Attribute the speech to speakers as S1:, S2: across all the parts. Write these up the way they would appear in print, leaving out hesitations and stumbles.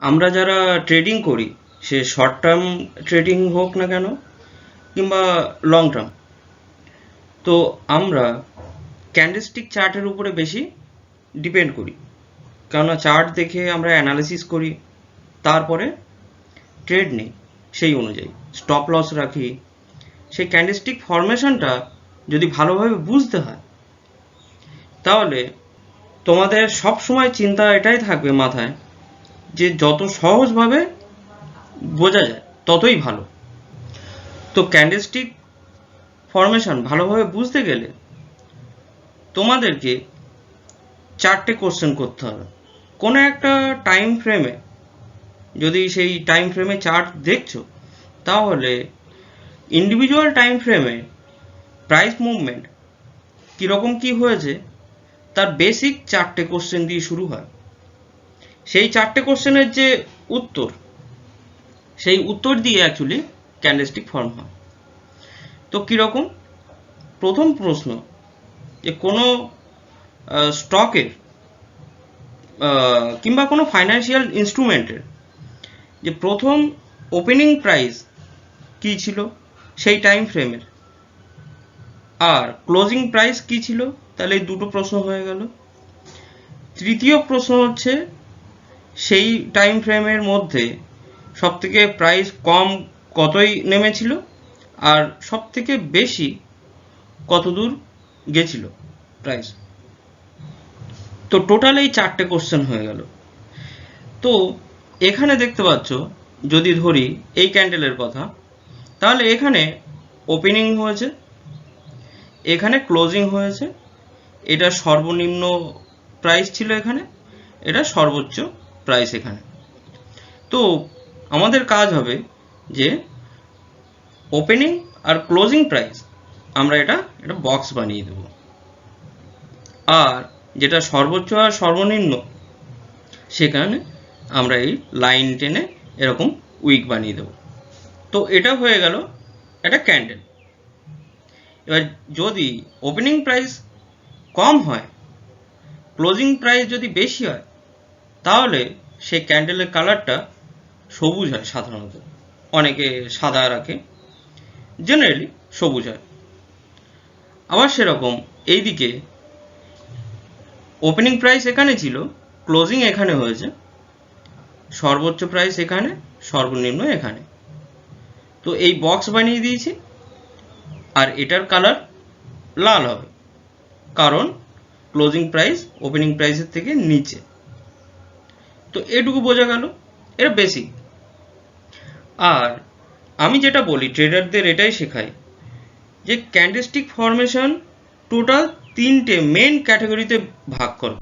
S1: আমরা যারা ট্রেডিং করি, সে শর্ট টার্ম ট্রেডিং হোক না কেন কিংবা লং টার্ম, তো আমরা ক্যান্ডেলস্টিক চার্টের উপরে বেশি ডিপেন্ড করি। কেননা চার্ট দেখে আমরা অ্যানালিসিস করি, তারপরে ট্রেড নিই, সেই অনুযায়ী স্টপ লস রাখি। সেই ক্যান্ডেলস্টিক ফরমেশনটা যদি ভালোভাবে বুঝতে হয়, তাহলে তোমাদের সব সময় চিন্তা এটাই থাকবে মাথায় যে যত সহজভাবে বোঝা যায় ততই ভালো। তো ক্যান্ডেলস্টিক ফরমেশন ভালোভাবে বুঝতে গেলে তোমাদেরকে 4টে কোশ্চেন করতে হবে। কোনো একটা টাইম ফ্রেমে, যদি সেই টাইম ফ্রেমে চার্ট দেখছো, তাহলে ইন্ডিভিজুয়াল টাইম ফ্রেমে প্রাইস মুভমেন্ট কীরকম কী হয়েছে তার বেসিক 4টে কোশ্চেন দিয়ে শুরু হয়। সেই 4টে কোশ্চেনের যে উত্তর, সেই উত্তর দিয়ে অ্যাকচুয়ালি ক্যান্ডেলস্টিক ফর্ম হয়। তো কীরকম? প্রথম প্রশ্ন, যে কোনো স্টকের কিংবা কোনো ফাইন্যান্সিয়াল ইনস্ট্রুমেন্টের যে প্রথম ওপেনিং প্রাইস কী ছিল সেই টাইম ফ্রেমের, আর ক্লোজিং প্রাইস কী ছিল, তাহলে এই দুটো প্রশ্ন হয়ে গেল। তৃতীয় প্রশ্ন হচ্ছে সেই টাইম ফ্রেমের মধ্যে সবথেকে প্রাইস কম কতই নেমেছিল, আর সবথেকে বেশি কত দূর গেছিল প্রাইস। তো টোটাল এই 4টে কোশ্চেন হয়ে গেল। তো এখানে দেখতে পাচ্ছ, যদি ধরি এই ক্যান্ডেলের কথা, তাহলে এখানে ওপেনিং হয়েছে, এখানে ক্লোজিং হয়েছে, এটা সর্বনিম্ন প্রাইস ছিল এখানে, এটা সর্বোচ্চ প্রাইস এখানে। তো আমাদের কাজ হবে যে ওপেনিং আর ক্লোজিং প্রাইস আমরা এটা বক্স বানিয়ে দেব, আর যেটা সর্বোচ্চ আর সর্বনিম্ন সেখানে আমরা এই লাইন টেনে এরকম উইক বানিয়ে দেব। তো এটা হয়ে গেল একটা ক্যান্ডেল। এবার যদি ওপেনিং প্রাইস কম হয়, ক্লোজিং প্রাইস যদি বেশি হয়, তাহলে সেই ক্যান্ডেলের কালারটা সবুজ হয়। সাধারণত অনেকে সাদা রাখে, জেনারেলি সবুজ হয়। আবার সেরকম এইদিকে ওপেনিং প্রাইস এখানে ছিল, ক্লোজিং এখানে হয়েছে, সর্বোচ্চ প্রাইস এখানে, সর্বনিম্ন এখানে। তো এই বক্স বানিয়ে দিয়েছি, আর এটার কালার লাল হবে, কারণ ক্লোজিং প্রাইস ওপেনিং প্রাইসের থেকে নিচে। তো এটুকু বোঝা গেল, এটা বেসিক। আর আমি যেটা বলি ট্রেডারদের এটাই শেখাই যে ক্যান্ডেলস্টিক ফরমেশন টোটাল 3টে মেন ক্যাটাগরিতে ভাগ করো,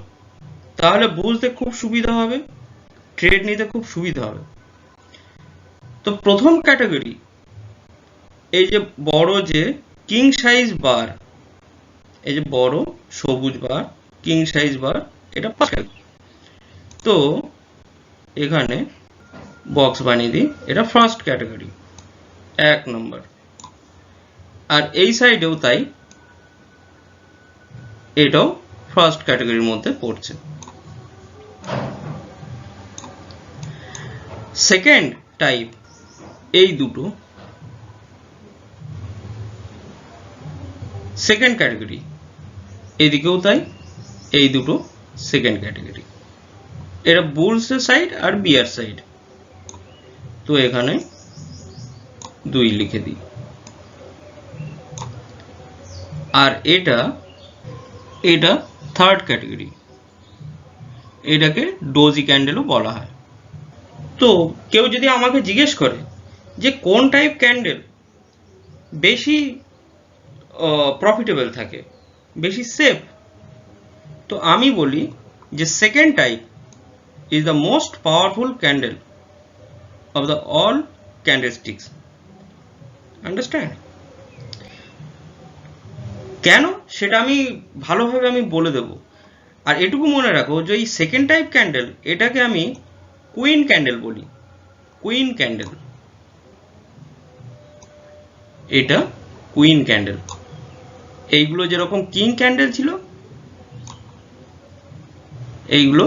S1: তাহলে বুঝতে খুব সুবিধা হবে, ট্রেড নিতে খুব সুবিধা হবে। তো প্রথম ক্যাটাগরি, এই যে বড় যে কিং সাইজ বার, এই যে বড় সবুজ বার কিং সাইজ বার, এটা ফার্স্ট। তো এখানে বক্স বানিয়ে দিই, এটা ফার্স্ট ক্যাটাগরি, 1 নম্বর। আর এই সাইডেও তাই, এটাও ফার্স্ট ক্যাটাগরির মধ্যে পড়ছে। সেকেন্ড টাইপ এই দুটো সেকেন্ড ক্যাটাগরি, এদিকেও তাই, এই দুটো সেকেন্ড ক্যাটাগরি। এটা বুলসের সাইড আর বিয়ার সাইড। তো এখানে 2 লিখে দিই। আর এটা থার্ড ক্যাটাগরি, এটাকে ডোজি ক্যান্ডেলও বলা হয়। তো কেউ যদি আমাকে জিজ্ঞেস করে যে কোন টাইপ ক্যান্ডেল বেশি প্রফিটেবল থাকে, বেশি সেফ, তো আমি বলি যে second type is the most powerful candle of the all candlesticks. Understand? কেন সেটা আমি ভালোভাবে বলে দেব। আর এটুকু মনে রাখো যে এই সেকেন্ড টাইপ ক্যান্ডেল, এটাকে আমি কুইন ক্যান্ডেল বলি। কুইন ক্যান্ডেল, এটা কুইন ক্যান্ডেল। এইগুলো যেরকম কিং ক্যান্ডেল ছিল, এইগুলো,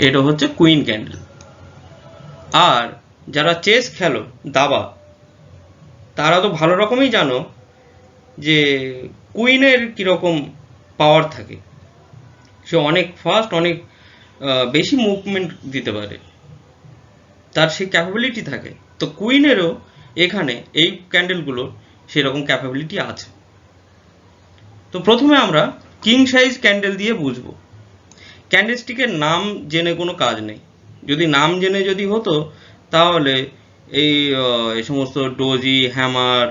S1: এটা হচ্ছে কুইন ক্যান্ডেল। আর যারা চেস খেলো, দাবা, তারা তো ভালো রকমই জানো যে কুইনের কীরকম পাওয়ার থাকে। সে অনেক ফাস্ট, অনেক বেশি মুভমেন্ট দিতে পারে, তার সেই ক্যাপাবিলিটি থাকে। তো কুইনেরও এখানে এই ক্যান্ডেলগুলোর সেরকম ক্যাপাবিলিটি আছে। তো প্রথমে আমরা কিং সাইজ ক্যান্ডেল দিয়ে বুঝবো। ক্যান্ডেলস্টিকের নাম জেনে কোনো কাজ নেই। যদি নাম জেনে যদি হতো তাহলে এই সমস্ত ডোজি, হ্যামার,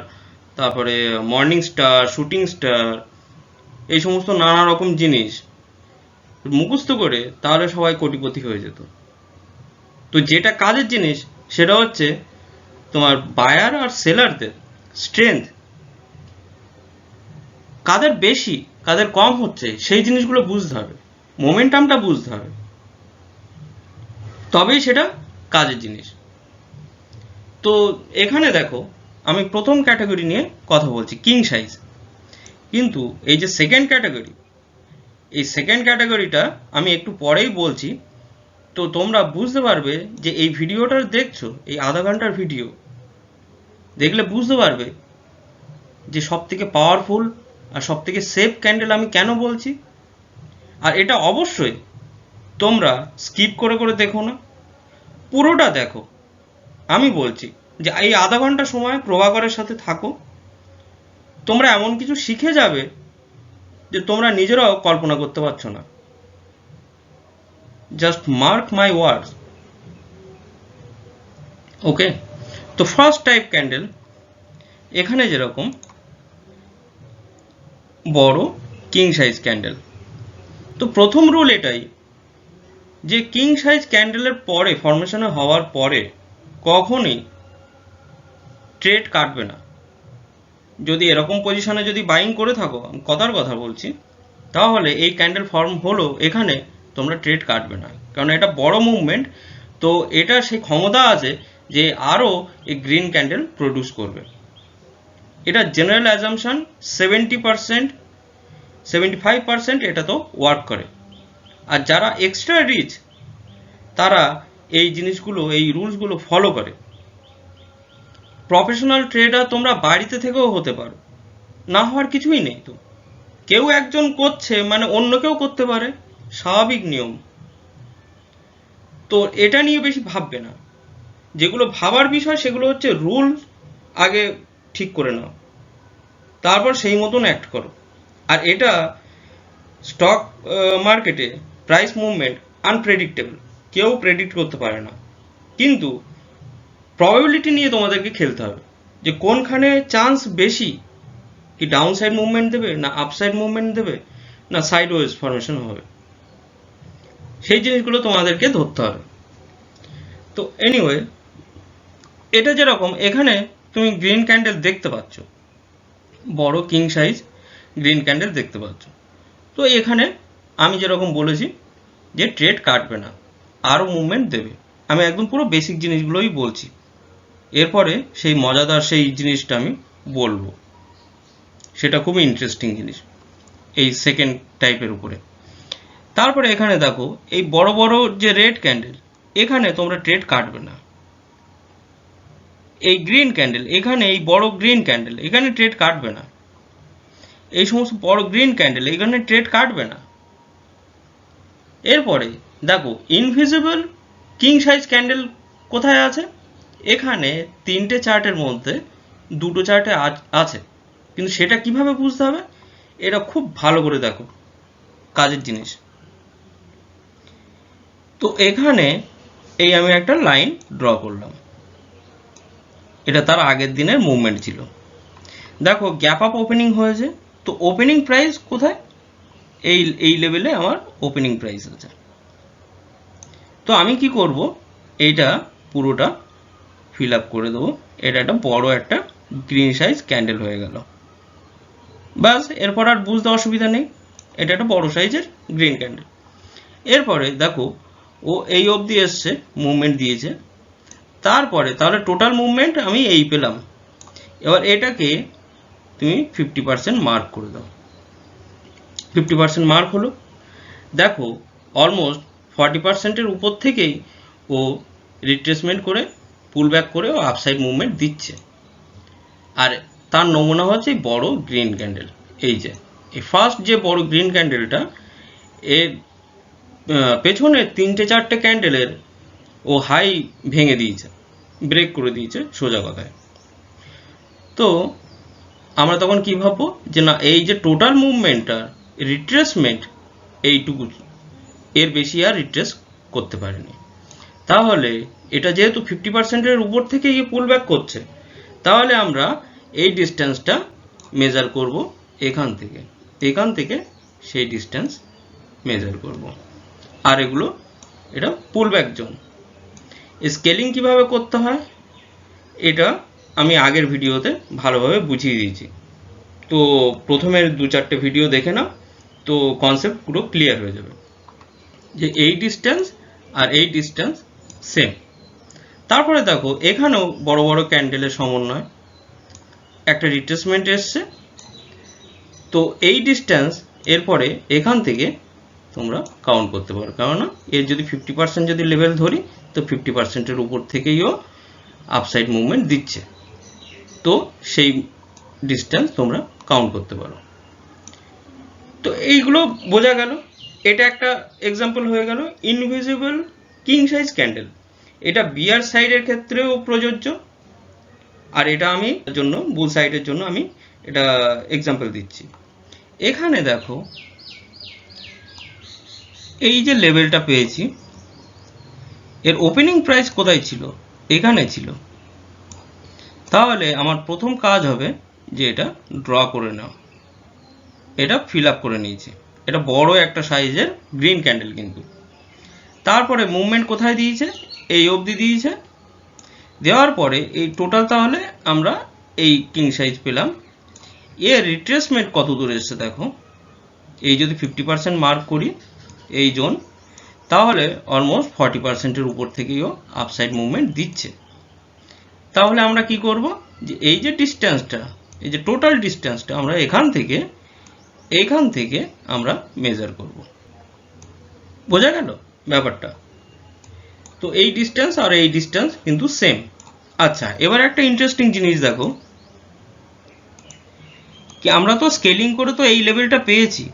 S1: তারপরে মর্নিং স্টার, শুটিং স্টার, এই সমস্ত নানা রকম জিনিস মুখস্থ করে তাহলে সবাই কোটিপতি হয়ে যেত। তো যেটা কাজের জিনিস সেটা হচ্ছে তোমার বায়ার আর সেলারদের স্ট্রেংথ, কাদের বেশি কাদের কম হচ্ছে সেই জিনিসগুলো বুঝতে হবে, মোমেন্টামটা বুঝতে হবে, তবেই সেটা কাজের জিনিস। তো এখানে দেখো আমি প্রথম ক্যাটাগরি নিয়ে কথা বলছি, কিং সাইজ। কিন্তু এই যে সেকেন্ড ক্যাটাগরি, এই সেকেন্ড ক্যাটাগরিটা আমি একটু পরেই বলছি। তো তোমরা বুঝতে পারবে যে এই ভিডিওটা দেখছো, এই আধা ঘন্টার ভিডিও দেখলে বুঝতে পারবে যে সব থেকে পাওয়ারফুল আর সব থেকে সেফ ক্যান্ডেল আমি কেন বলছি। আর এটা অবশ্যই তোমরা স্কিপ করে করে দেখো না, পুরোটা দেখো। আমি বলছি যে এই আধা ঘন্টা সময় প্রভাকরের সাথে থাকো, তোমরা এমন কিছু শিখে যাবে যে তোমরা নিজেরাও কল্পনা করতে পারছো না। জাস্ট মার্ক মাই ওয়ার্ডস। ওকে, তো ফার্স্ট টাইপ ক্যান্ডেল এখানে যেরকম বড় কিং সাইজ ক্যান্ডেল। তো প্রথম রুল এটাই যে কিং সাইজ ক্যান্ডেলের পরে, ফরমেশনে হওয়ার পরে কখনই ট্রেড কাটবে না। যদি এরকম পজিশনে যদি বাইং করে থাকো, কথার কথা বলছি, তাহলে এই ক্যান্ডেল ফর্ম হলো, এখানে তোমরা ট্রেড কাটবে না, কারণ এটা বড় মুভমেন্ট। তো এটা সেই ক্ষমতা আছে যে আরও এই গ্রিন ক্যান্ডেল প্রডিউস করবে। এটা জেনারেল অ্যাজাম্পশন 70%, 75% এটা তো ওয়ার্ক করে। আর যারা এক্সট্রা রিচ তারা এই জিনিসগুলো, এই রুলসগুলো ফলো করে। প্রফেশনাল ট্রেডার তোমরা বাড়িতে থেকেও হতে পারো, না হওয়ার কিছুই নেই। তো কেউ একজন করছে মানে অন্য কেউ করতে পারে, স্বাভাবিক নিয়ম। তো এটা নিয়ে বেশি ভাববে না। যেগুলো ভাবার বিষয় সেগুলো হচ্ছে রুল আগে ঠিক করে নাও, তারপর সেই মতন অ্যাক্ট করো। আর এটা স্টক মার্কেটে প্রাইস মুভমেন্ট আনপ্রেডিক্টেবল, কেউ প্রেডিক্ট করতে পারে না। কিন্তু প্রবাবিলিটি নিয়ে তোমাদেরকে খেলতে হবে যে কোনখানে চান্স বেশি, কি ডাউন সাইড মুভমেন্ট দেবে, না আপসাইড মুভমেন্ট দেবে, না সাইড ওয়েজ ফরমেশন হবে, সেই জিনিসগুলো তোমাদেরকে ধরতে হবে। তো এনিওয়ে, এটা যেরকম এখানে তুমি গ্রিন ক্যান্ডেল দেখতে পাচ্ছ, বড় কিং সাইজ গ্রিন ক্যান্ডেল দেখতে পাচ্ছ। তো এখানে আমি যেরকম বলেছি যে ট্রেড কাটবে না, আরও মুভমেন্ট দেবে। আমি একদম পুরো বেসিক জিনিসগুলোই বলছি, এরপরে সেই মজাদার সেই জিনিসটা আমি বলবো, সেটা খুবই ইন্টারেস্টিং জিনিস এই সেকেন্ড টাইপের উপরে। তারপরে এখানে দেখো এই বড় বড় যে রেড ক্যান্ডেল, এখানে তোমরা ট্রেড কাটবে না। এই গ্রিন ক্যান্ডেল, এখানে এই বড় গ্রিন ক্যান্ডেল, এখানে ট্রেড কাটবে না। এই সমস্ত বড় গ্রিন ক্যান্ডেল, এখানে ট্রেড কাটবে না। এরপরে দেখো ইনভিজিবল কিং সাইজ ক্যান্ডেল কোথায় আছে, এখানে তিনটে চার্টের মধ্যে দুটো চার্টে আছে। কিন্তু সেটা কিভাবে বুঝতে হবে, এটা খুব ভালো করে দেখো, কাজের জিনিস। তো এখানে এই আমি একটা লাইন ড্র করলাম, এটা তার আগের দিনের মুভমেন্ট ছিল। দেখো গ্যাপ আপ ওপেনিং হয়েছে, তো ওপেনিং প্রাইস কোথায়, এই লেভেলে আমার ওপেনিং প্রাইস আছে। তো আমি কি করব, এইটা পুরোটা ফিল আপ করে দেবো। এটা একটা বড় একটা গ্রিন সাইজ ক্যান্ডেল হয়ে গেল, বাস। এরপর আর বুঝতে অসুবিধা নেই, এটা একটা বড় সাইজের গ্রিন ক্যান্ডেল। এরপরে দেখো ও এই অবধি এসছে, মুভমেন্ট দিয়েছে। তারপরে তাহলে টোটাল মুভমেন্ট আমি এই পেলাম। এবার এটাকে তুমি 50% মার্ক করে দাও। 50% মার্ক হলো। দেখো অলমোস্ট 40%-এর উপর থেকেই ও রিট্রেসমেন্ট করে পুল ব্যাক করে ও আপসাইড মুভমেন্ট দিচ্ছে। আর তার নমুনা হচ্ছে এই বড় গ্রিন ক্যান্ডেল। এই যে এই ফার্স্ট যে বড় গ্রিন ক্যান্ডেলটা, এর পেছনে 3-4টে ক্যান্ডেলের ও হাই ভেঙে দিয়েছে, ব্রেক করে দিয়েছে সোজা কথায়। তো আমরা তখন কি ভাববো যে না, এই যে টোটাল মুভমেন্টটা রিট্রেসমেন্ট এইটুকু, এর বেশি আর রিট্রেস করতে পারেনি। তাহলে এটা যেহেতু 50%-এর উপর থেকে গিয়ে পুল ব্যাক করছে, তাহলে আমরা এই ডিস্টেন্সটা মেজার করব এখান থেকে সেই ডিস্টেন্স মেজার করব। আর এগুলো এটা পুল ব্যাক জোন। স্কেলিং কিভাবে করতে হয় এটা আমি আগের ভিডিওতে ভালোভাবে বুঝিয়ে দিয়েছি, তো প্রথমের 2-4টে ভিডিও দেখে নাও, তো কনসেপ্ট পুরো ক্লিয়ার হয়ে যাবে যে এই ডিস্টেন্স আর এই ডিস্টেন্স সেম। তারপরে দেখো এখানেও বড় বড় ক্যান্ডেলের সমন্বয় একটা রিট্রেসমেন্ট এসছে। তো এই ডিস্টেন্স এরপরে এখান থেকে তোমরা কাউন্ট করতে পারো, কেননা এর যদি 50% যদি লেভেল ধরি, তো 50%-এর উপর থেকেইও আপসাইড মুভমেন্ট দিচ্ছে। তো সেই ডিস্টেন্স তোমরা কাউন্ট করতে পারো। তো এইগুলো বোঝা গেল। এটা একটা এক্সাম্পল হয়ে গেল ইনভিজিবল কিং সাইজ ক্যান্ডেল। এটা বিয়ার সাইডের ক্ষেত্রেও প্রযোজ্য, আর এটা আমি জন্য বুল সাইডের জন্য আমি এটা এক্সাম্পল দিচ্ছি। এখানে দেখো এই যে লেভেলটা পেয়েছি, এর ওপেনিং প্রাইস কোথায় ছিল? এখানে ছিল। তাহলে আমার প্রথম কাজ হবে যে এটা ড্র করে নাও। এটা ফিল আপ করে নিয়েছি। এটা বড় একটা সাইজের গ্রিন ক্যান্ডেল কিন্তু। তারপরে মুভমেন্ট কোথায় দিয়েছে? এই অবধি দিয়েছে। দেওয়ার পরে এই টোটাল তাহলে আমরা এই কিং সাইজ পেলাম। এর রিট্রেসমেন্ট কত দূর এসছে দেখো। এই যদি 50% মার্ক করি এই জোন, তাহলে অলমোস্ট 40%-এর উপর থেকেও আপসাইড মুভমেন্ট দিচ্ছে। তাহলে আমরা কি করব, যে এই যে ডিস্টেন্সটা, এই যে টোটাল ডিস্টেন্সটা আমরা এখান থেকে আমরা মেজার করব। বোঝা গেল ব্যাপারটা? তো এই ডিস্টেন্স আর এই ডিস্টেন্স কিন্তু সেম। আচ্ছা, এবার একটা ইন্টারেস্টিং জিনিস দেখো, কি আমরা তো স্কেলিং করে তো এই লেভেলটা পেয়েছি,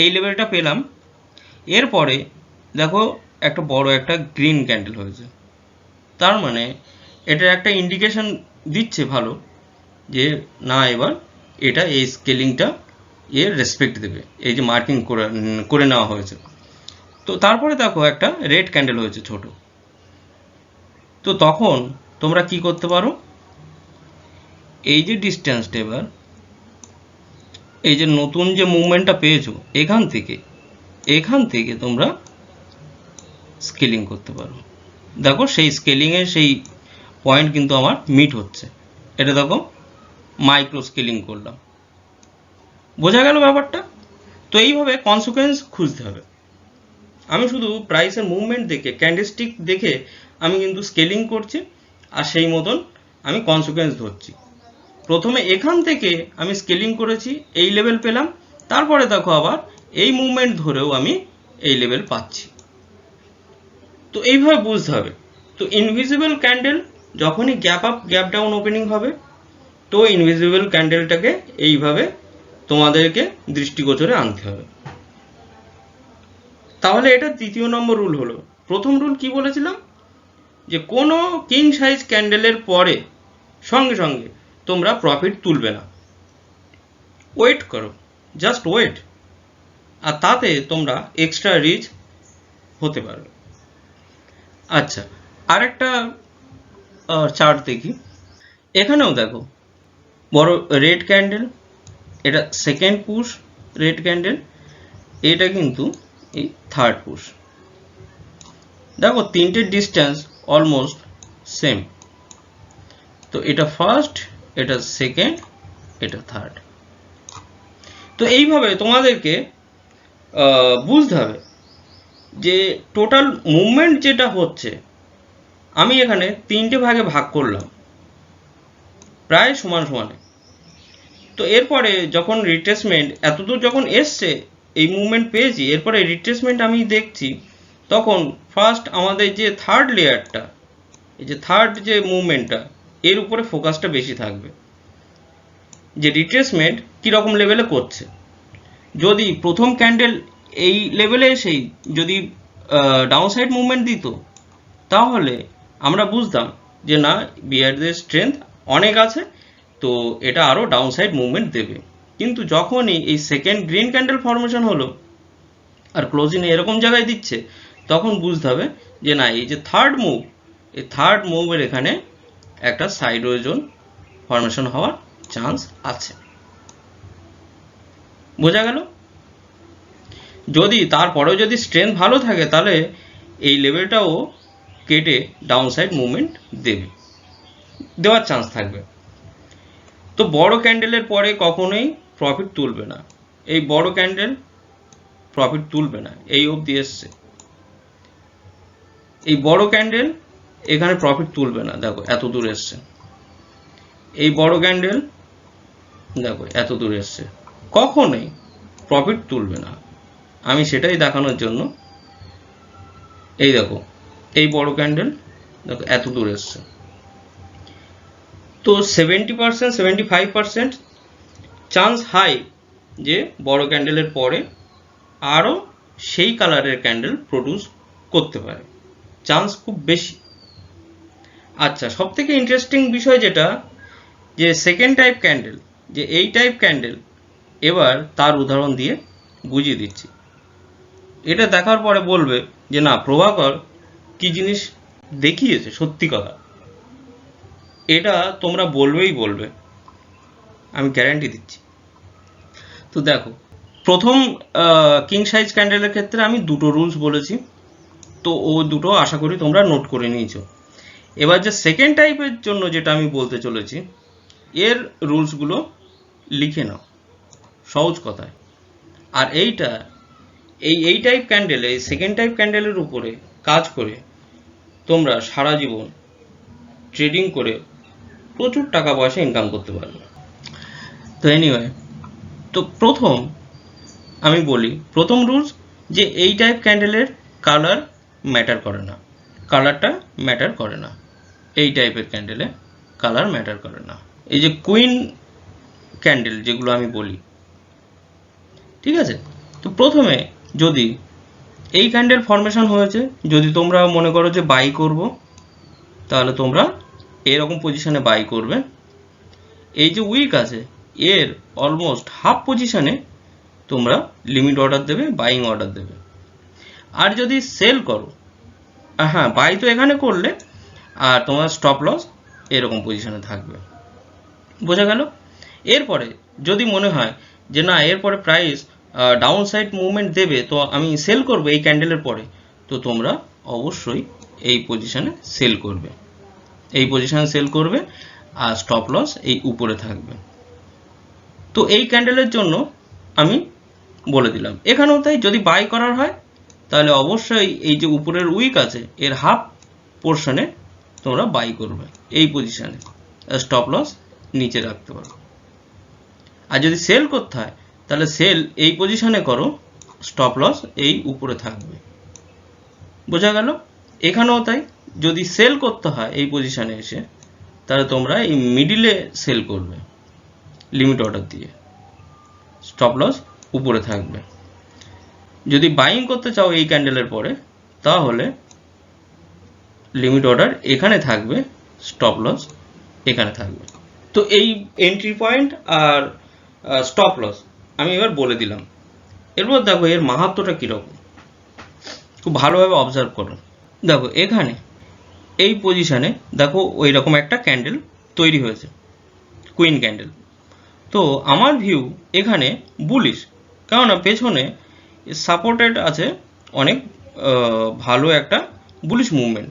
S1: এই লেভেলটা পেলাম। এরপরে দেখো একটা বড় একটা গ্রিন ক্যান্ডেল হয়েছে। তার মানে এটা একটা ইন্ডিকেশন দিচ্ছে ভালো, যে না এবার এটা এই স্কেলিংটা এর রেসপেক্ট দেবে, এই যে মার্কিং করে নেওয়া হয়েছে। তো তারপরে দেখো একটা রেড ক্যান্ডেল হয়েছে ছোট। তো তখন তোমরা কি করতে পারো, এই যে ডিস্টেন্সটা, এবার এই যে নতুন যে মুভমেন্টটা পেয়েছো এখান থেকে তোমরা স্কেলিং করতে পারো। দেখো সেই স্কেলিংয়ের সেই পয়েন্ট কিন্তু আমার মিট হচ্ছে। এটা দেখো মাইক্রো স্কেলিং করলাম। বোঝা গেল ব্যাপারটা? তো এইভাবে কনসিকুয়েন্স খুঁজতে হবে। আমি শুধু প্রাইসের মুভমেন্ট দেখে, ক্যান্ডেলস্টিক দেখে আমি কিন্তু স্কেলিং করছি, আর সেই মতন আমি কনসিকুয়েন্স ধরছি। প্রথমে এখান থেকে আমি স্কেলিং করেছি, এই লেভেল পেলাম। তারপরে দেখো আবার এই মুভমেন্ট ধরেও আমি এই লেভেল পাচ্ছি। তো এইভাবে বুঝতে হবে। তো ইনভিজিবল ক্যান্ডেল যখনই gap up gap down opening হবে, তো ইনভিজিবল ক্যান্ডেলটাকে এইভাবে তোমাদেরকে দৃষ্টিগোচরে আনতে হবে। তাহলে এটা দ্বিতীয় নম্বর রুল হলো। প্রথম রুল কি বলেছিলাম, যে কোনো কিং সাইজ ক্যান্ডেলের পরে সঙ্গে সঙ্গে তোমরা প্রফিট তুলবে না, ওয়েট করো, জাস্ট ওয়েট, আর তাতে তোমরা এক্সট্রা রিচ হতে পারবে। আচ্ছা, আরেকটা চার্ট দেখি। এখানেও দেখো বড় রেড ক্যান্ডেল, এটা সেকেন্ড পুশ রেড ক্যান্ডেল, এটা কিন্তু এই থার্ড পুশ। দেখো তিনটের ডিস্টেন্স অলমোস্ট সেম। তো এটা ফার্স্ট, এটা সেকেন্ড, এটা থার্ড। তো এইভাবে তোমাদেরকে বুঝতে হবে যে টোটাল মুভমেন্ট যেটা হচ্ছে, আমি এখানে তিনটে ভাগে ভাগ করলাম প্রায় সমান সমানে। তো এরপরে যখন রিট্রেসমেন্ট এতদূর যখন এসছে, এই মুভমেন্ট পেয়েছি, এরপরে রিট্রেসমেন্ট আমি দেখছি তখন ফার্স্ট আমাদের যে থার্ড লেয়ারটা, এই যে থার্ড যে মুভমেন্টটা, এর উপরে ফোকাসটা বেশি থাকবে, যে রিট্রেসমেন্ট কীরকম লেভেলে করছে। যদি প্রথম ক্যান্ডেল এই লেভেলে এসেই যদি ডাউনসাইড মুভমেন্ট দিত, তাহলে আমরা বুঝতাম যে না, বিয়ারদের স্ট্রেংথ অনেক আছে, তো এটা আরও ডাউনসাইড মুভমেন্ট দেবে। কিন্তু যখনই এই সেকেন্ড গ্রিন ক্যান্ডেল ফর্মেশন হলো আর ক্লোজিং এরকম জায়গায় দিচ্ছে, তখন বুঝতে হবে যে না, এই যে থার্ড মুভ, এই থার্ড মুভের এখানে একটা সাইডওয়ে জোন ফর্মেশন হওয়ার চান্স আছে। বোঝা গেল? যদি তারপরেও যদি স্ট্রেংথ ভালো থাকে, তাহলে এই লেভেলটাও কেটে ডাউনসাইড মুভমেন্ট দেওয়ার চান্স থাকবে। তো বড় ক্যান্ডেলের পরে কখনোই প্রফিট তুলবে না, এই বড় ক্যান্ডেল প্রফিট তুলবে না। এই অবধি এসছে, এই বড় ক্যান্ডেল এখানে প্রফিট তুলবে না। দেখো এত দূর এসছে, এই বড় ক্যান্ডেল দেখো এত দূর এসছে, কখনোই প্রফিট তুলবে না। আমি সেটাই দেখানোর জন্য, এই দেখো এই বড় ক্যান্ডেল দেখো এত দূর এসছে। তো 70% 75% চান্স হাই যে বড় ক্যান্ডেলের পরে আরও সেই কালারের ক্যান্ডেল প্রডিউস করতে পারে, চান্স খুব বেশি। আচ্ছা, সব থেকে ইন্টারেস্টিং বিষয় যেটা, যে সেকেন্ড টাইপ ক্যান্ডেল, যে এই টাইপ ক্যান্ডেল, এবার তার উদাহরণ দিয়ে বুঝিয়ে দিচ্ছি। এটা দেখার পরে বলবে যে না, প্রভাকর কি জিনিস দেখিয়েছে, সত্যি কথা। এটা তোমরা বলবে, আমি গ্যারান্টি দিচ্ছি। তো দেখো, প্রথম কিং সাইজ ক্যান্ডেলের ক্ষেত্রে আমি দুটো রুলস বলেছি, তো ও দুটো আশা করি তোমরা নোট করে নিয়েছো। এবার যে সেকেন্ড টাইপের জন্য যেটা আমি বলতে চলেছি, এর রুলসগুলো লিখে নাও সহজ কথায়। আর এইটা এই টাইপ ক্যান্ডেল, এই সেকেন্ড টাইপ ক্যান্ডেলের উপরে কাজ করে তোমরা সারা জীবন ট্রেডিং করে প্রচুর টাকা পয়সা ইনকাম করতে পারবে। তো এনিওয়ে, তো প্রথম আমি বলি, প্রথম রুলস যে এই টাইপ ক্যান্ডেলের কালার ম্যাটার করে না, কালারটা ম্যাটার করে না। এই টাইপের ক্যান্ডেলে কালার ম্যাটার করে না। এই যে কুইন ক্যান্ডেল যেগুলো আমি বলি, ঠিক আছে? তো প্রথমে যদি এই ক্যান্ডেল ফর্মেশন হয়েছে, যদি তোমরা মনে করো যে বাই করব, তাহলে তোমরা এরকম পজিশনে বাই করবে। এই যে উইক আছে, এর অলমোস্ট হাফ পজিশনে তোমরা লিমিট অর্ডার দেবে, বাইং অর্ডার দেবে। আর যদি সেল করো, হ্যাঁ বাই তো এখানে করলে, আর তোমার স্টপ লস এরকম পজিশনে থাকবে। বোঝা গেল? এরপরে যদি মনে হয় যে না, এরপরে প্রাইস ডাউন সাইড মুভমেন্ট দেবে, তো আমি সেল করবো এই ক্যান্ডেলের পরে, তো তোমরা অবশ্যই এই পজিশনে সেল করবে, এই পজিশনে সেল করবে, আর স্টপ লস এই উপরে থাকবে। তো এই ক্যান্ডেলের জন্য আমি বলে দিলাম। এখানেও তাই, যদি বাই করার হয় তাহলে অবশ্যই এই যে উপরের উইক আছে, এর হাফ পোর্শনে তোমরা বাই করবে এই পজিশনে, স্টপ লস নিচে রাখতে পারো। আর যদি সেল করতে হয় তাহলে সেল এই পজিশনে করো, স্টপ লস এই উপরে থাকবে। বোঝা গেল? এখানেও তাই, যদি সেল করতে হয় এই পজিশনে এসে, তাহলে তোমরা এই মিডিলে সেল করবে লিমিট অর্ডার দিয়ে, স্টপ লস উপরে থাকবে। যদি বাইং করতে চাও এই ক্যান্ডেলের পরে, তাহলে লিমিট অর্ডার এখানে থাকবে, স্টপ লস এখানে থাকবে। তো এই এন্ট্রি পয়েন্ট আর স্টপ লস আমি এবার বলে দিলাম। এরপর দেখো এর মাহাত্ম্যটা কীরকম, খুব ভালোভাবে অবজার্ভ করো। দেখো এখানে এই পজিশনে দেখো ওই রকম একটা ক্যান্ডেল তৈরি হয়েছে, কুইন ক্যান্ডেল। তো আমার ভিউ এখানে বুলিশ, কেননা পেছনে সাপোর্টেড আছে অনেক ভালো একটা বুলিশ মুভমেন্ট,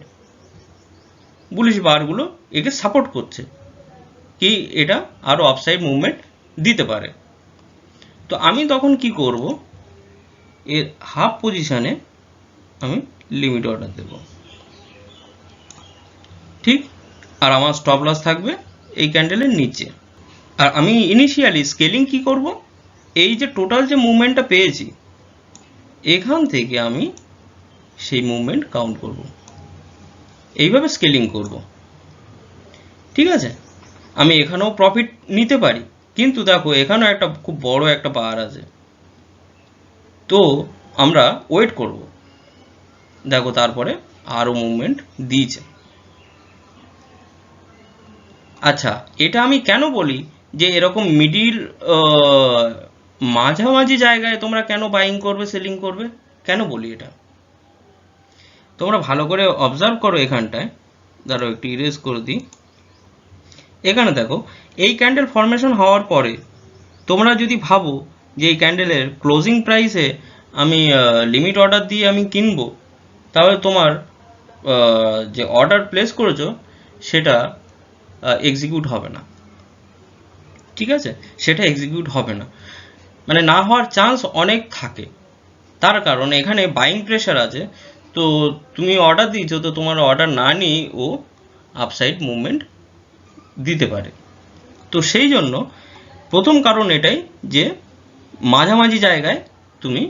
S1: বুলিশ বারগুলো একে সাপোর্ট করছে কি এটা আরও আপসাইড মুভমেন্ট দিতে পারে। তো আমি তখন কি করব, এর হাফ পজিশনে আমি লিমিট অর্ডার দেব, ঠিক। আর আমার স্টপ লস থাকবে এই ক্যান্ডেলের নিচে। আর আমি ইনিশিয়ালি স্কেলিং কি করব, এই যে টোটাল যে মুভমেন্টটা পেয়েছি, এখান থেকে আমি সেই মুভমেন্ট কাউন্ট করব, এইভাবে স্কেলিং করব। ঠিক আছে, আমি এখানেও প্রফিট নিতে পারি, কিন্তু দেখো এখানেও একটা খুব বড় একটা বার আছে, তো আমরা ওয়েট করব। দেখো তারপরে আরও মুভমেন্ট দিয়েছে। আচ্ছা, এটা আমি কেন বলি যে এরকম মিডিল মাঝামাঝি জায়গায় তোমরা কেন বাইং করবে সেলিং করবে, কেন বলি এটা? তোমরা ভালো করে অবজার্ভ করো এখানটায়, দাঁড়াও একটু ইরেজ করে দিই। এখানে দেখো এই ক্যান্ডেল ফরমেশন হওয়ার পরে তোমরা যদি ভাবো যে এই ক্যান্ডেলের ক্লোজিং প্রাইসে আমি লিমিট অর্ডার দিয়ে আমি কিনবো, তাহলে তোমার যে অর্ডার প্লেস করেছো সেটা এক্সিকিউট হবে না। ঠিক আছে, সেটা এক্সিকিউট হবে না, মানে না হওয়ার চান্স অনেক থাকে। তার কারণ এখানে বাইং প্রেশার আছে, তো তুমি অর্ডার দিয়েছো, তো তোমার অর্ডার না নিয়ে ও আপসাইড মুভমেন্ট দিতে পারে। তো সেই জন্য প্রথম কারণ এটাই যে মাঝামাঝি জায়গায় তুমি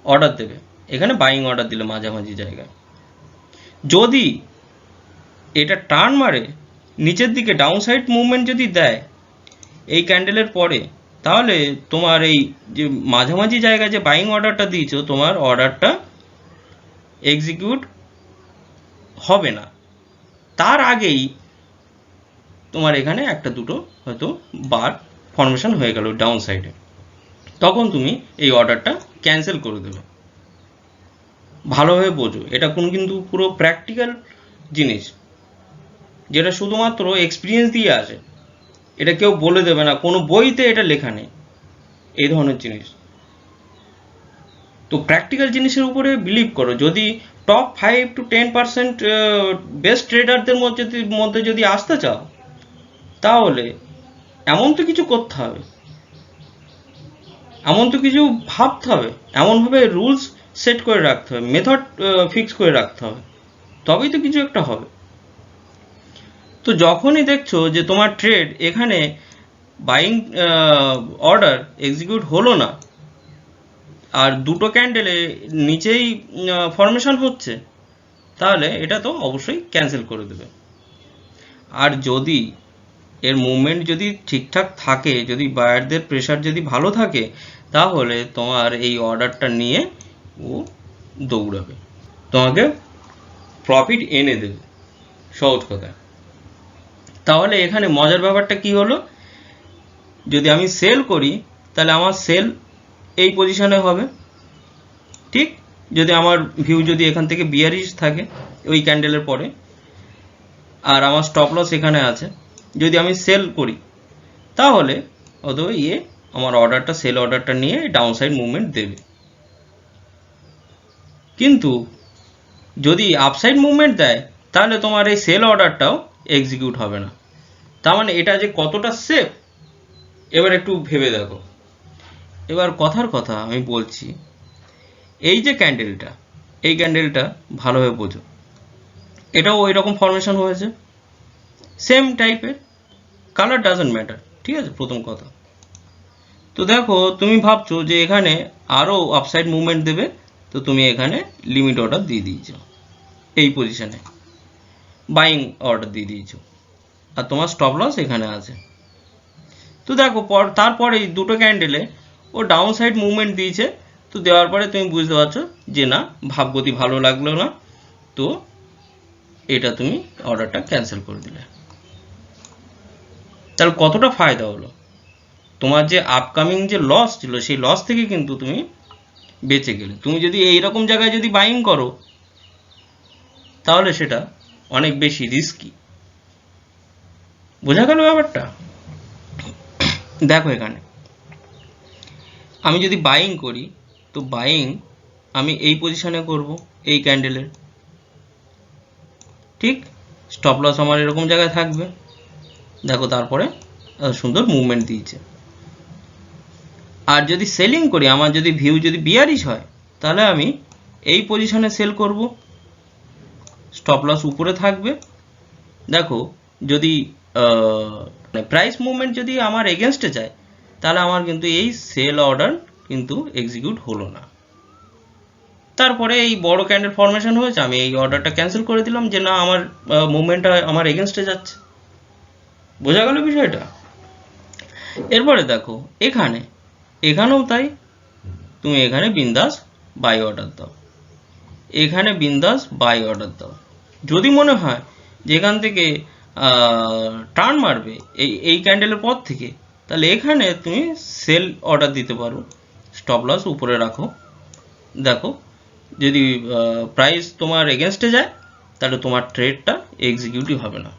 S1: অর্ডার দেবে, এখানে বাইং অর্ডার দিলে মাঝামাঝি জায়গায়। যদি এটা টার্ন মারে নিচের দিকে ডাউন সাইড মুভমেন্ট যদি দেয় এই ক্যান্ডেলের পরে, তাহলে তোমার এই যে মাঝামাঝি জায়গায় যে বাইং অর্ডারটা দিয়েছো, তোমার অর্ডারটা এক্সিকিউট হবে না। তার আগেই তোমার এখানে একটা দুটো হয়তো বার ফরমেশন হয়ে গেল ডাউন সাইডে, তখন তুমি এই অর্ডারটা ক্যান্সেল করে দেবে। ভালোভাবে বোঝো, এটা কিন্তু পুরো প্র্যাকটিক্যাল জিনিস, যেটা শুধুমাত্র এক্সপিরিয়েন্স দিয়ে আসে, এটা কেউ বলে দেবে না, কোনো বইতে এটা লেখা নেই এই ধরনের জিনিস। তো প্র্যাকটিক্যাল জিনিসের উপরে বিলিভ করো। যদি টপ 5 to 10% বেস্ট ট্রেডারদের মধ্যে যদি আসতে চাও, তাহলে এমন তো কিছু করতে হবে, এমন তো কিছু ভাবতে হবে, এমনভাবে রুলস সেট করে রাখতে হবে, মেথড ফিক্স করে রাখতে হবে, তবেই তো কিছু একটা হবে। তো যখনই দেখছো যে তোমার ট্রেড এখানে বাইং অর্ডার এক্সিকিউট হলো না, আর দুটো ক্যান্ডেলে নিচেই ফরমেশন হচ্ছে, তাহলে এটা তো অবশ্যই ক্যান্সেল করে দেবে। আর যদি এর মুভমেন্ট যদি ঠিকঠাক থাকে, যদি বায়ারদের প্রেশার যদি ভালো থাকে, তাহলে তোমার এই অর্ডারটা নিয়ে ও দৌড়াবে, তোমাকে প্রফিট এনে দেবে, সহজ কথা। তাহলে এখানে মজার ব্যাপারটা কি হলো, যদি আমি সেল করি তাহলে আমার সেল এই পজিশনে হবে, ঠিক? যদি আমার ভিউ যদি এখান থেকে বিয়ারিশ থাকে ওই ক্যান্ডেলের পরে, আর আমার স্টপ লস এখানে আছে, যদি আমি সেল করি তাহলে অথবা আমার অর্ডারটা সেল অর্ডারটা নিয়ে ডাউন সাইড মুভমেন্ট দেবে। কিন্তু যদি আপসাইড মুভমেন্ট দেয়, তাহলে তোমার এই সেল অর্ডারটাও এক্সিকিউট হবে না। তার মানে এটা যে কতটা সেফ, এবার একটু ভেবে দেখো। এবার কথার কথা আমি বলছি, এই যে ক্যান্ডেলটা, এই ক্যান্ডেলটা ভালোভাবে বোঝো, এটাও ওই রকম ফরমেশন হয়েছে, সেম টাইপের, কালার ডাজন্ট ম্যাটার, ঠিক আছে, প্রথম কথা। তো দেখো তুমি ভাবছো যে এখানে আরও আপসাইড মুভমেন্ট দেবে, তো তুমি এখানে লিমিট অর্ডার দিয়ে দিয়েছো, এই পজিশনে বাইং অর্ডার দিয়ে দিয়েছো, আর তোমার স্টপ লস এখানে আছে। তো দেখো তারপরে দুটো ক্যান্ডেলে ও ডাউন সাইড মুভমেন্ট দিয়েছে, তো দেওয়ার পরে তুমি বুঝতে পারছো যে না, ভাবগতি ভালো লাগলো না, তো এটা তুমি অর্ডারটা ক্যান্সেল করে দিলে। তাহলে কতটা ফায়দা হলো, তোমার যে আপকামিং যে লস ছিল সেই লস থেকে কিন্তু তুমি বেঁচে গেলে। তুমি যদি এইরকম জায়গায় যদি বাইং করো, তাহলে সেটা অনেক বেশি রিস্কি। বোঝা গেল ব্যাপারটা? দেখো এখানে আমি যদি বাইং করি, তো বাইং আমি এই পজিশনে করব, এই ক্যান্ডেলের, ঠিক? স্টপ লস আমার এরকম জায়গায় থাকবে, দেখো তারপরে সুন্দর মুভমেন্ট দিয়েছে। আর যদি সেলিং করি, আমার যদি ভিউ যদি বিয়ারিশ হয়, তাহলে আমি এই পজিশনে সেল করব, স্টপ লস উপরে থাকবে। দেখো যদি প্রাইস মুভমেন্ট যদি আমার এগেনস্টে যায়, তাহলে আমার কিন্তু এই সেল অর্ডার কিন্তু এক্সিকিউট হলো না। তারপরে এই বড় ক্যান্ডেল ফরমেশন হয়েছে, আমি এই অর্ডারটা ক্যান্সেল করে দিলাম যে না, আমার মুভমেন্টটা আমার এগেনস্টে যাচ্ছে। বোঝা গেল বিষয়টা? এরপরে দেখো এখানেও তাই, তুমি এখানে বিন্দাস বাই অর্ডার দাও, এখানে বিন্দাস বাই অর্ডার দাও। যদি মনে হয় যে এখান থেকে টার্ন মারবে এই ক্যান্ডেলের পর থেকে, তাহলে এখানে তুমি সেল অর্ডার দিতে পারো, স্টপ লস উপরে রাখো। দেখো যদি প্রাইস তোমার এগেনস্টে যায়, তাহলে তোমার ট্রেডটা এক্সিকিউটিভ হবে না,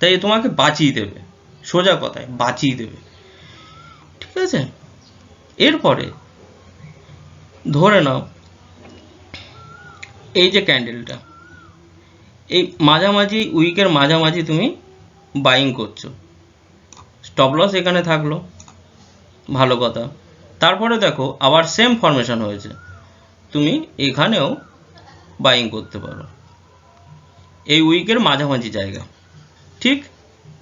S1: তাই তোমাকে বাঁচিয়ে দেবে, সোজা কথায় বাঁচিয়ে দেবে। ঠিক আছে? এরপরে ধরে নাও এই যে ক্যান্ডেলটা, এই মাঝামাঝি উইকের মাঝামাঝি তুমি বাইং করছো, স্টপ লস এখানে থাকলো, ভালো কথা। তারপরে দেখো আবার সেম ফরমেশন হয়েছে, তুমি এখানেও বাইং করতে পারো এই উইকের মাঝামাঝি জায়গা, ঠিক?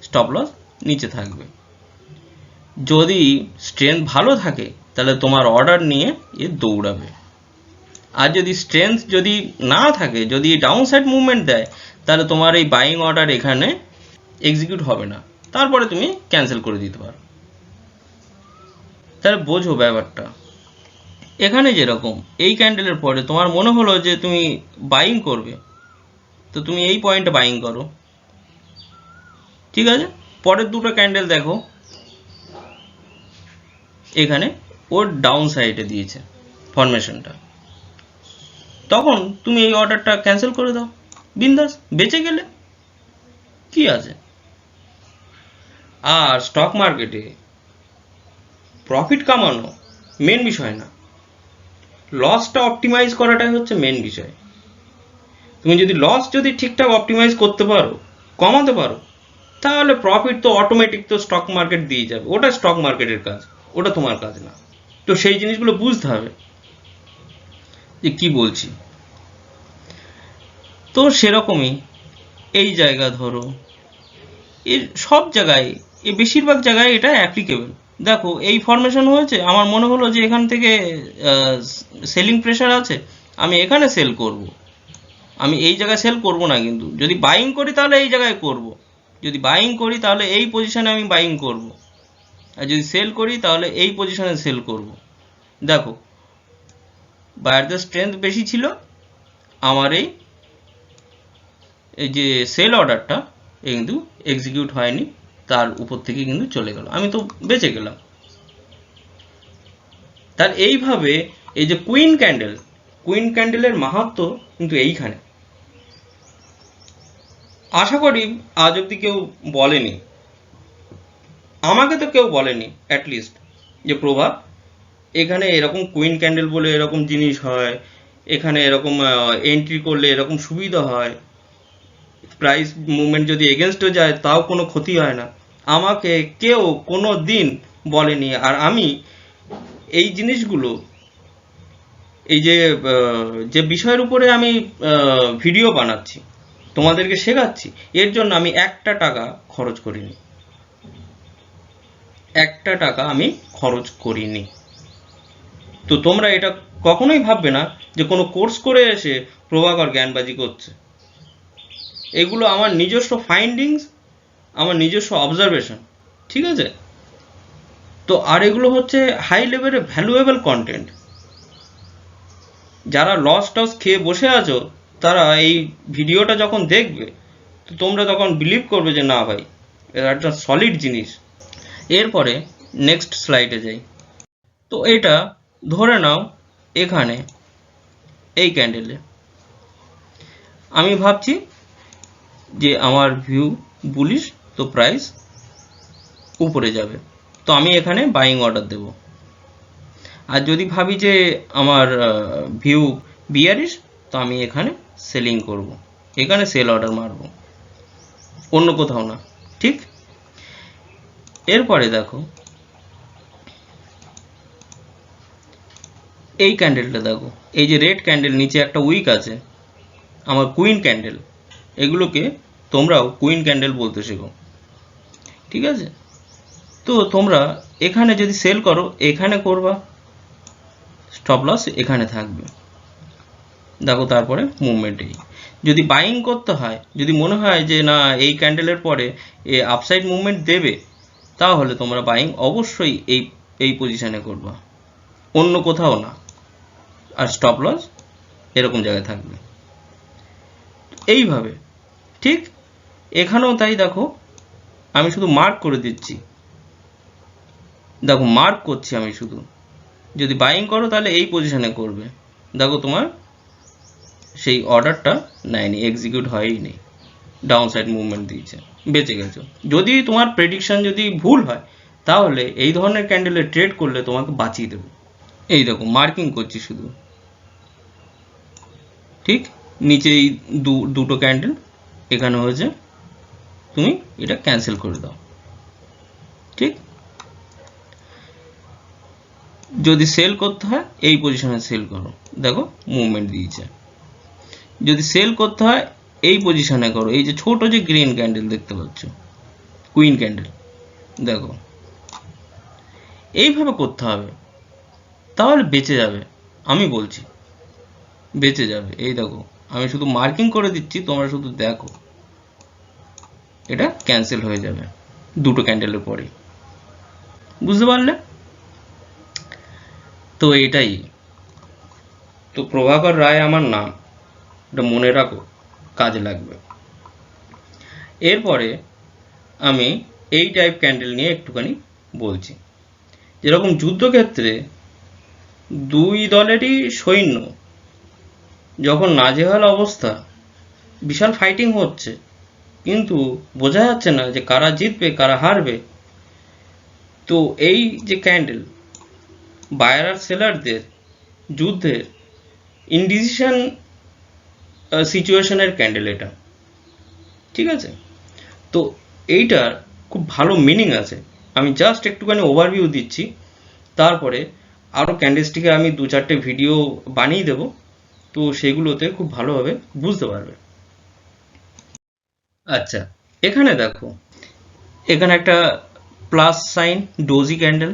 S1: স্টপ লস নিচে থাকবে। যদি স্ট্রেংথ ভালো থাকে তাহলে তোমার অর্ডার নিয়ে এ দৌড়াবে, আর যদি স্ট্রেংথ যদি না থাকে, যদি ডাউন সাইড মুভমেন্ট দেয়, তাহলে তোমার এই বাইং অর্ডার এখানে এক্সিকিউট হবে না, তারপরে তুমি ক্যান্সেল করে দিতে পারো। তাহলে বোঝো ব্যাপারটা। এখানে যেরকম এই ক্যান্ডেলের পরে তোমার মনে হলো যে তুমি বাইং করবে, তো তুমি এই পয়েন্টে বাইং করো, ঠিক আছে? পরের দুটো ক্যান্ডেল দেখো, এখানে ওর ডাউন সাইডে দিয়েছে ফরমেশনটা, তখন তুমি এই অর্ডারটা ক্যান্সেল করে দাও, বিন্দাস বেঁচে গেলে কি আছে। আর স্টক মার্কেটে প্রফিট কামানো মেন বিষয় না, লসটা অপটিমাইজ করাটাই হচ্ছে মেন বিষয়। তুমি যদি লস যদি ঠিকঠাক অপটিমাইজ করতে পারো, কমাতে পারো, তাহলে প্রফিট তো অটোমেটিক তো স্টক মার্কেট দিয়ে যাবে, ওটা স্টক মার্কেটের কাজ, ওটা তোমার কাজ না। তো সেই জিনিসগুলো বুঝতে হবে যে কি বলছি। তো সেরকমই এই জায়গা ধরো, এর সব জায়গায়, এই বেশিরভাগ জায়গায় এটা অ্যাপ্লিকেবল। দেখো এই ফরমেশন হয়েছে, আমার মনে হলো যে এখান থেকে সেলিং প্রেশার আছে, আমি এখানে সেল করব, আমি এই জায়গায় সেল করব না, কিন্তু যদি বাইং করি তাহলে এই জায়গায় করব, যদি বাইং করি তাহলে এই পজিশনে আমি বাইং করব, আর যদি সেল করি তাহলে এই পজিশনে সেল করব। দেখো বায়ারদের স্ট্রেংথ বেশি ছিল, আমার এই যে সেল অর্ডারটা কিন্তু এক্সিকিউট হয়নি, তার উপর থেকে কিন্তু চলে গেল, আমি তো বেঁচে গেলাম। তার এইভাবে এই যে কুইন ক্যান্ডেলের মাহাত্ম্য কিন্তু এইখানে। আশা করি আজ অব্দি কেউ বলেনি, আমাকে তো কেউ বলেনি অ্যাটলিস্ট, যে প্রভা এখানে এরকম কুইন ক্যান্ডেল বলে এরকম জিনিস হয়, এখানে এরকম এন্ট্রি করলে এরকম সুবিধা হয়, প্রাইস মুভমেন্ট যদি এগেনস্টও যায় তাও কোনো ক্ষতি হয় না। আমাকে কেউ কোনো দিন বলেনি। আর আমি এই জিনিসগুলো, এই যে বিষয়ের উপরে আমি ভিডিও বানাচ্ছি, তোমাদেরকে শেখাচ্ছি, এর জন্য আমি একটা টাকা খরচ করিনি, একটা টাকা আমি খরচ করিনি। তো তোমরা এটা কখনোই ভাববে না যে কোনো কোর্স করে এসে প্রভাকর জ্ঞানবাজি করছে। এগুলো আমার নিজস্ব ফাইন্ডিংস, আমার নিজস্ব অবজারভেশন, ঠিক আছে? তো আর এগুলো হচ্ছে হাই লেভেলের ভ্যালুয়েবল কন্টেন্ট। যারা লস টস খেয়ে বসে আছো, তারা এই ভিডিওটা যখন দেখবে, তো তোমরা তখন বিলিভ করবে যে না ভাই, এটা একটা সলিড জিনিস। এরপরে নেক্সট স্লাইডে যাই। তো এটা ধরে নাও এখানে এই ক্যান্ডেলে আমি ভাবছি যে আমার ভিউ বুলিশ, তো প্রাইস উপরে যাবে, তো আমি এখানে বাইং অর্ডার দেব। আর যদি ভাবি যে আমার ভিউ বিয়ারিশ, তো আমি এখানে সেলিং করব, এখানে সেল অর্ডার মারব, অন্য কোথাও না, ঠিক? এরপরে দেখো এই ক্যান্ডেলটা দেখো, এই যে রেড ক্যান্ডেল, নিচে একটা উইক আছে, আমার কুইন ক্যান্ডেল, এগুলোকে তোমরাও কুইন ক্যান্ডেল বলতে শেখো, ঠিক আছে? তো তোমরা এখানে যদি সেল করো, এখানে করবা, স্টপ লস এখানে থাকবে, দেখো তারপরে মুভমেন্ট এই। যদি বাইং করতে হয়, যদি মনে হয় যে না এই ক্যান্ডেলের পরে এ আপসাইড মুভমেন্ট দেবে, তাহলে তোমরা বাইং অবশ্যই এই পজিশনে করবা, অন্য কোথাও না। আর স্টপ লস এরকম জায়গায় থাকবে এইভাবে। ঠিক এখানেও তাই। দেখো আমি শুধু মার্ক করে দিচ্ছি, দেখো মার্ক করছি আমি শুধু। যদি বাইং করো তাহলে এই পজিশনে করবে। দেখো তোমার সেই অর্ডারটা নেয়নি, এক্সিকিউট হয়ই নেই, ডাউন সাইড মুভমেন্ট দিয়েছে, বেঁচে গেছো। যদি তোমার প্রেডিকশন যদি ভুল হয়, তাহলে এই ধরনের ক্যান্ডেলে ট্রেড করলে তোমাকে বাঁচিয়ে দেবে। এই দেখো মার্কিং করছি শুধু, ঠিক নিচে এই দুটো ক্যান্ডেল এখানে হয়েছে, তুমি এটা ক্যান্সেল করে দাও। ঠিক যদি সেল করতে হয় এই পজিশনে সেল করো, দেখো মুভমেন্ট দিয়েছে। যদি সেল করতে হয় এই পজিশনে করো, এই যে ছোট যে গ্রিন ক্যান্ডেল দেখতে পাচ্ছ, কুইন ক্যান্ডেল, দেখো এইভাবে করতে হবে, তাহলে বেঁচে যাবে। আমি বলছি বেঁচে যাবে। এই দেখো আমি শুধু মার্কিং করে দিচ্ছি, তোমরা শুধু দেখো এটা ক্যান্সেল হয়ে যাবে দুটো ক্যান্ডেলের পরে। বুঝতে পারলে? তো এটাই। তো প্রভাকর রায় আমার নাম, এটা মনে রাখো, কাজে লাগবে। এরপরে আমি এই টাইপ ক্যান্ডেল নিয়ে একটুখানি বলছি। যেরকম যুদ্ধক্ষেত্রে দুই দলেরই সৈন্য যখন নাজেহাল অবস্থা, বিশাল ফাইটিং হচ্ছে, কিন্তু বোঝা যাচ্ছে না যে কারা জিতবে কারা হারবে, তো এই যে ক্যান্ডেল বায়ার আর সেলারদের যুদ্ধের ইনডিসিশন সিচুয়েশনের ক্যান্ডেল এটা। ঠিক আছে, তো এইটার খুব ভালো মিনিং আছে। আমি জাস্ট একটুখানি ওভারভিউ দিচ্ছি, তারপরে আরও ক্যান্ডেলস্টিকে আমি 2-4টে ভিডিও বানিয়ে দেব, তো সেগুলোতে খুব ভালোভাবে বুঝতে পারবে। আচ্ছা, এখানে দেখো, এখানে একটা প্লাস সাইন ডোজি ক্যান্ডেল,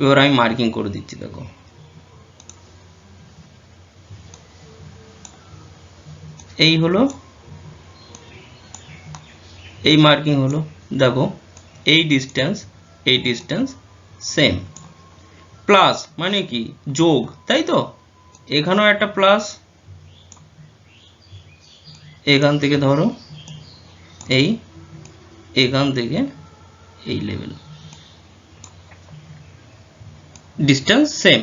S1: এবার আমি মার্কিং করে দিচ্ছি। দেখো এই হলো, এই মার্কিং হলো। দেখো এই ডিস্টেন্স সেম, প্লাস মানে কি যোগ, তাই তো? এখানেও একটা প্লাস, এখান থেকে ধরো এই, এখান থেকে এই লেভেল, ডিস্টেন্স সেম।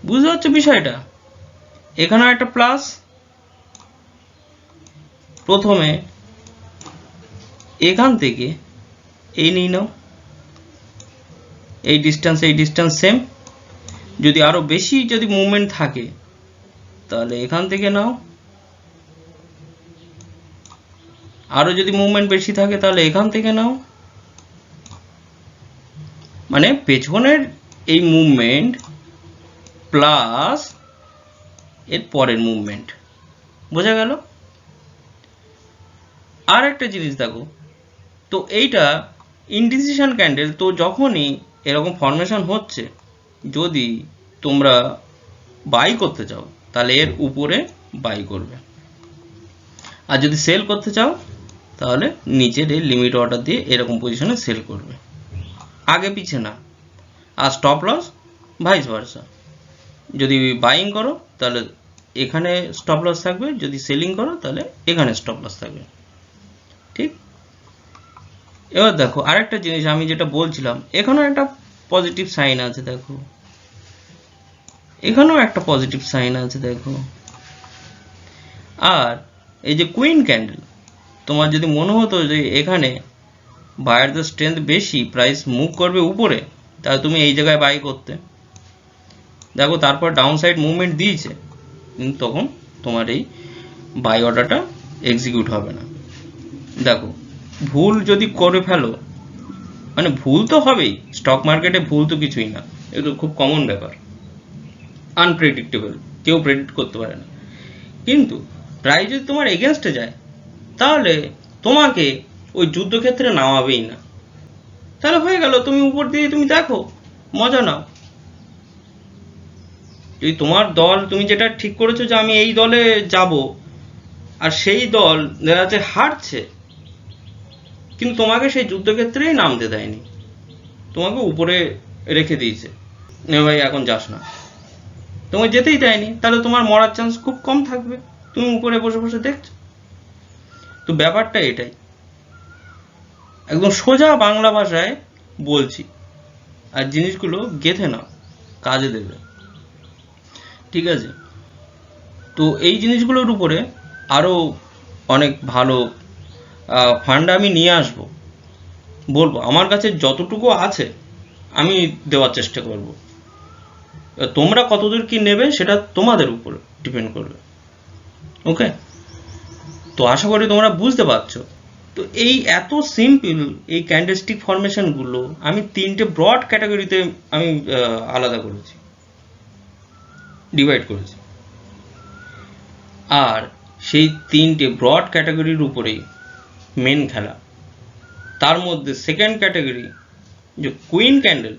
S1: বুঝতে পারছো বিষয়টা? এখানেও একটা প্লাস, প্রথমে এখান থেকে এই নিয়ে নাও, এই ডিস্টেন্স সেম। যদি আরো বেশি যদি মুভমেন্ট থাকে তাহলে এখান থেকে নাও, আরো যদি মুভমেন্ট বেশি থাকে তাহলে এখান থেকে নাও। মানে পেছনের এই মুভমেন্ট প্লাস এর পরের মুভমেন্ট, বোঝা গেল? আর একটা জিনিস দেখো, তো এইটা ইনডিসিশন ক্যান্ডেল, তো যখনই এরকম ফরমেশন হচ্ছে, যদি তোমরা বাই করতে চাও তাহলে এর উপরে বাই করবে, আর যদি সেল করতে চাও তাহলে নিচের এই লিমিট অর্ডার দিয়ে এরকম পজিশনে সেল করবে, আগে পিছে না। আর স্টপ লস ভাইস ভার্সা, যদি বাইং করো তাহলে এখানে স্টপ লস থাকবে, যদি সেলিং করো তাহলে এখানে স্টপ লস থাকবে। ঠিক, এবার দেখো আরেকটা জিনিস আমি যেটা বলছিলাম, এখানেও একটা পজিটিভ সাইন আছে, দেখো এখানেও একটা পজিটিভ সাইন আছে, দেখো। আর এই যে কুইন ক্যান্ডেল, তোমার যদি মনে হতো যে এখানে বায়ারদের স্ট্রেংথ বেশি, প্রাইস মুভ করবে উপরে, তাহলে তুমি এই জায়গায় বাই করতে। দেখো তারপর ডাউন সাইড মুভমেন্ট দিয়েছে, কিন্তু তখন তোমার এই বাই অর্ডারটা এক্সিকিউট হবে না। দেখো ভুল যদি করে ফেলো, মানে ভুল তো হবেই, স্টক মার্কেটে ভুল তো কিছুই না, এগুলো খুব কমন ব্যাপার, আনপ্রেডিক্টেবল, কেউ প্রেডিক্ট করতে পারে না। কিন্তু প্রাইস যদি তোমার এগেনস্টে যায়, তাহলে তোমাকে ওই যুদ্ধক্ষেত্রে নামাবেই না। তাহলে হয়ে গেল, তুমি উপর দিয়ে তুমি দেখো, মজা নাও। যদি তোমার দল, তুমি যেটা ঠিক করেছো যে আমি এই দলে যাব, আর সেই দল দেখা যাচ্ছে হারছে, কিন্তু তোমাকে সেই যুদ্ধক্ষেত্রেই নামতে দেয়নি, তোমাকে উপরে রেখে দিয়েছে, নে ভাই এখন যাস না, তোমাকে যেতেই দেয়নি, তাহলে তোমার মরার চান্স খুব কম থাকবে, তুমি উপরে বসে বসে দেখছো। তো ব্যাপারটা এটাই, একদম সোজা বাংলা ভাষায় বলছি, আর জিনিসগুলো গেঁথে নাও, কাজে দেবে, ঠিক আছে? তো এই জিনিসগুলোর উপরে আরও অনেক ভালো ফান্ড আমি নিয়ে আসবো, বলবো আমার কাছে যতটুকু আছে আমি দেওয়ার চেষ্টা করব। তোমরা কতদূর কি নেবে সেটা তোমাদের উপর ডিপেন্ড করবে। ওকে, তো আশা করি তোমরা বুঝতে পারছো। তো এই এত সিম্পল এই ক্যান্ডেলস্টিক ফরমেশনগুলো আমি 3টে ব্রড ক্যাটাগরিতে আমি আলাদা করেছি, ডিভাইড করেছি, আর সেই 3টে ব্রড ক্যাটাগরির উপরেই মেন খেলা। তার মধ্যে সেকেন্ড ক্যাটাগরি যে কুইন ক্যান্ডেল,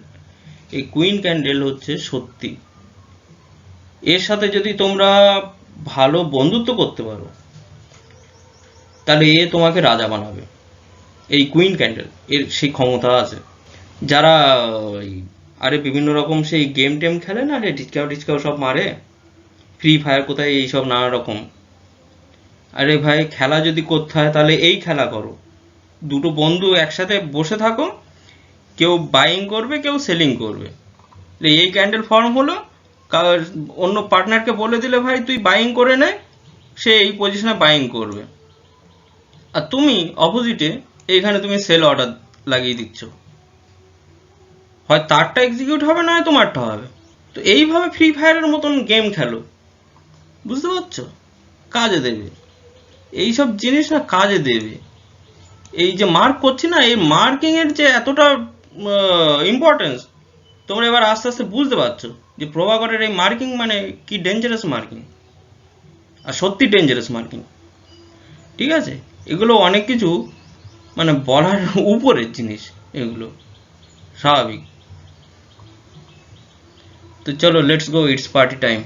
S1: এই কুইন ক্যান্ডেল হচ্ছে সত্যি, এর সাথে যদি তোমরা ভালো বন্ধুত্ব করতে পারো তাহলে এ তোমাকে রাজা বানাবে। এই কুইন ক্যান্ডেল এর সেই ক্ষমতা আছে। যারা আরে বিভিন্ন রকম সেই গেম টেম খেলে না, রে টিচকাও সব মারে, ফ্রি ফায়ার কোথায়, এইসব নানা রকম, আরে ভাই খেলা যদি করতে হয় তাহলে এই খেলা করো, দুটো বন্ধু একসাথে বসে থাকো, কেউ বাইং করবে কেউ সেলিং করবে, এই ক্যান্ডেল ফর্ম হলো, অন্য পার্টনারকে বলে দিলে ভাই তুই বাইং করে নে, সে এই পজিশনে বাইং করবে, আর তুমি অপোজিটে এইখানে তুমি সেল অর্ডার লাগিয়ে দিচ্ছ, হয় তারটা এক্সিকিউট হবে না হয় তোমারটা হবে। তো এইভাবে ফ্রি ফায়ারের মতন গেম খেলো, বুঝতে পারছো? কাজে দেবে এইসব জিনিস, না কাজে দেবে। এই যে মার্ক করছি না, এই মার্কিং এর যে এতটা ইম্পর্টেন্স তোমরা এবার আস্তে আস্তে বুঝতে পারছো যে প্রভাকরের এই মার্কিং মানে কি ডেঞ্জারাস মার্কিং, আর সত্যি ডেঞ্জারাস মার্কিং, ঠিক আছে? এগুলো অনেক কিছু মানে বলার উপরের জিনিস, এগুলো স্বাভাবিক। তো চলো let's go, it's party time.